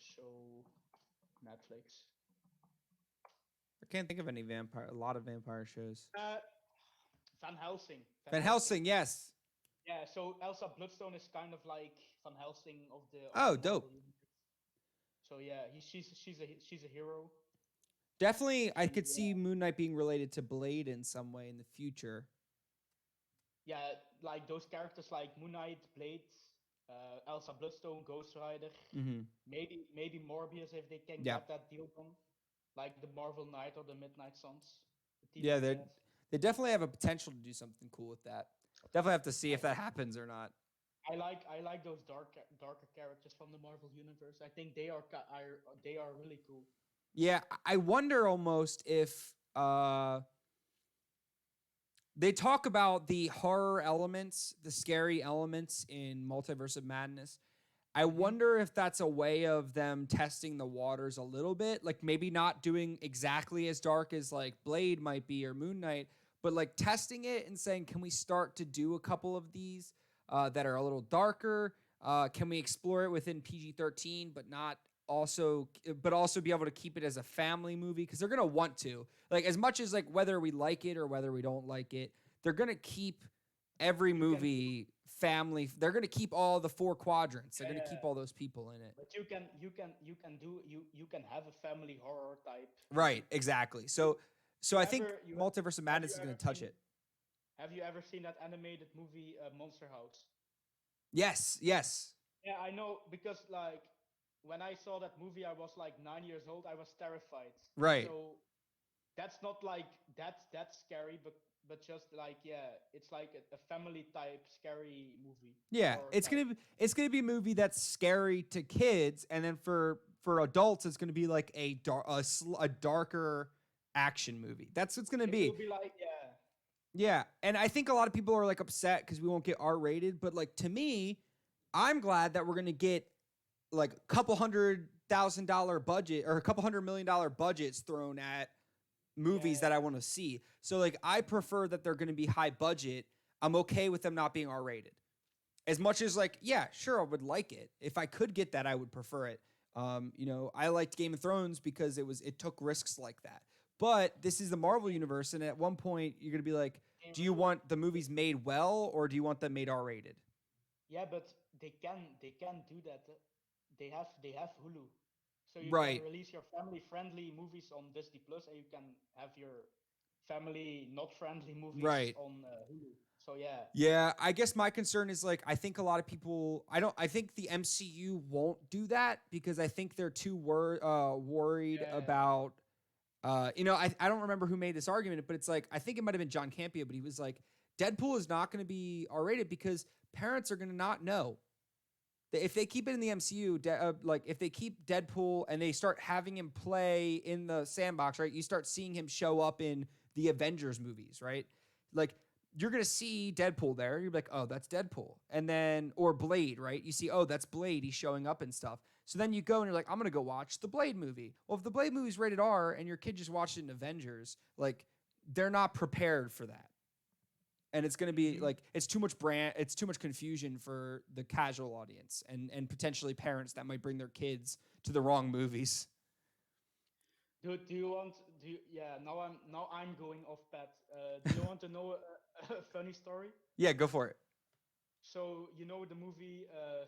show? Netflix. I can't think of any a lot of vampire shows. Van Helsing. Van Van Helsing. Helsing, yes. Yeah, so Elsa Bloodstone is kind of like Van Helsing of Oh, the Marvel dope. universe. So yeah, she's a hero. Definitely, I She could see Moon Knight being related to Blade in some way in the future. yeah, like those characters like Moon Knight, Blade, Elsa Bloodstone, Ghost Rider, Mm-hmm. maybe Morbius if they can Yeah, get that deal done, like the Marvel Knight or the Midnight Suns, the TV yeah, they they had. they definitely have a potential to do something cool with that. Definitely have to see if I that happens or not. I like those darker characters from the Marvel universe. I think they are really cool. Yeah, I wonder almost if they talk about the horror elements, the scary elements in Multiverse of Madness. I Hmm. wonder if that's a way of them testing the waters a little bit, like maybe not doing exactly as dark as like Blade might be or Moon Knight, but like testing it and saying, can we start to do a couple of these that are a little darker? Can we explore it within PG-13, but also be able to keep it as a family movie? Because they're gonna want to, like, as much as like whether we like it or whether we don't like it, they're gonna keep every You can do movie family. They're going to keep all the four quadrants. They're going to keep yeah, all those people in it. but you can have a family horror type Right, movie. exactly. You So you I think ever you Multiverse of have Madness you is going ever to touch seen it. have you ever seen that animated movie Monster House? Yes, yes. Yeah, I know because like when I saw that movie, I was like 9 years old. I was terrified. Right. So that's not like that's scary, but just like yeah, it's like a family type scary movie, Yeah, horror type. it's gonna be a movie that's scary to kids, and then for adults, it's gonna be like a darker action movie. That's what it's gonna It will be. be like yeah, Yeah, and I think a lot of people are like upset because we won't get R rated, but like to me, I'm glad that we're gonna get like a couple $100,000 budget or a couple $100 million budgets thrown at movies that I yeah, want to see. So like I prefer that they're going to be high budget. I'm okay with them not being R rated. As much as like, yeah, sure, I would like it. If I could get that, I would prefer it. I liked Game of Thrones because it took risks like that. But this is the but Marvel universe, and at one point you're gonna be like, they do you really want the movies made well or do you want them made R rated? yeah, but they can do that. They have Hulu, so you can Right. release your family friendly movies on Disney Plus, and you can have your family not friendly movies Right. on Hulu. So yeah, Yeah, I guess my concern is like I think a lot of people I think the MCU won't do that because I think they're too worried yeah, about I don't remember who made this argument, but it's like I think it might have been John Campea, but he was like Deadpool is not going to be R-rated because parents are going to not know. If they keep it in the MCU, like if they keep Deadpool and they start having him play in the sandbox, right? You start seeing him show up in the Avengers movies, right? Like you're gonna see Deadpool there. You're like, oh, that's Deadpool, and then or Blade, right? You see, oh, that's Blade. He's showing up and stuff. So then you go and you're like, I'm gonna go watch the Blade movie. Well, if the Blade movie's rated R and your kid just watched it in Avengers, like they're not prepared for that, and it's going to be hmm like it's too much confusion for the casual audience and potentially parents that might bring their kids to the wrong movies. Do you want do you, yeah now I'm going off path. Do you want to know a funny story? Yeah, go for it. So you know the movie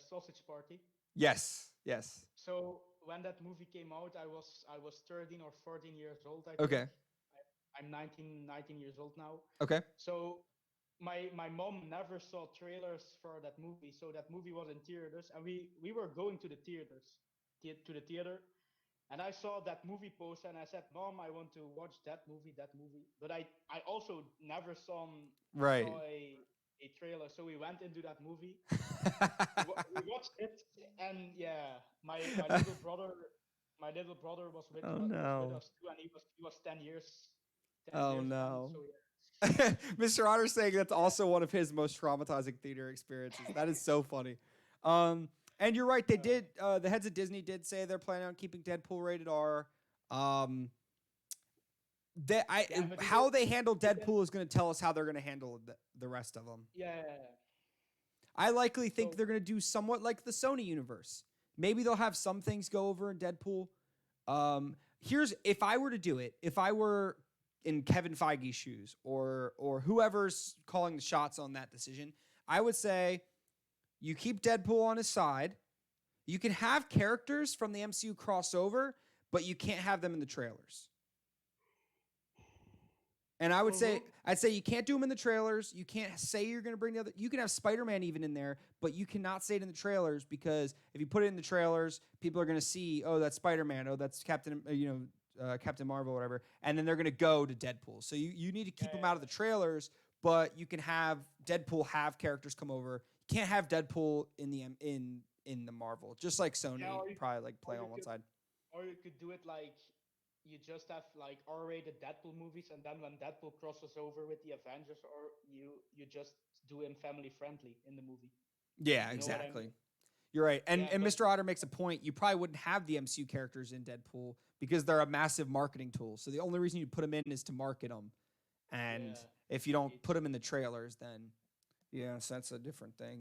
Sausage Party. Yes, yes. So when that movie came out, I was 13 or 14 years old, I think. Okay, I'm 19 years old now. okay, So my mom never saw trailers for that movie. So that movie was in theaters, and we were going to the to the theater, and I saw that movie poster, and I said, "Mom, I want to watch that movie." But I also never right. saw a trailer. So we went into that movie. We watched it, and yeah, my little brother Oh was with no. us too, and he was 10 years, ten Oh years then. no. So yeah, Mr. Otter's saying that's yeah, also one of his most traumatizing theater experiences. That is so funny. And you're right. They uh, did. The heads of Disney did say they're planning on keeping Deadpool rated R. Um, yeah, but how they handle they didn't. Deadpool is going to tell us how they're going to handle the rest of them. Yeah, I likely think so they're going to do somewhat like the Sony universe. Maybe they'll have some things go over in Deadpool. Here's if I were to do it, if I were in Kevin Feige's shoes or whoever's calling the shots on that decision, I would say you keep Deadpool on his side. You can have characters from the MCU crossover, but you can't have them in the trailers. And I would say, I'd say you can't do them in the trailers. You can't say you're going to bring the other. You can have Spider-Man even in there, but you cannot say it in the trailers because if you put it in the trailers, people are going to see, oh, that's Spider-Man, oh, that's Captain Marvel, whatever, and then they're going to go to Deadpool. So you need to keep them out of the trailers, but you can have Deadpool have characters come over. You can't have Deadpool in the Marvel, just like Sony probably like play on one side. Or you could do it like you just have like R-rated Deadpool movies, and then when Deadpool crosses over with the Avengers, or you just do him family friendly in the movie. Yeah, exactly. I mean? You're right. And Mr. Otter makes a point. You probably wouldn't have the MCU characters in Deadpool because they're a massive marketing tool. So the only reason you put them in is to market them. And if you don't put them in the trailers, then so that's a different thing.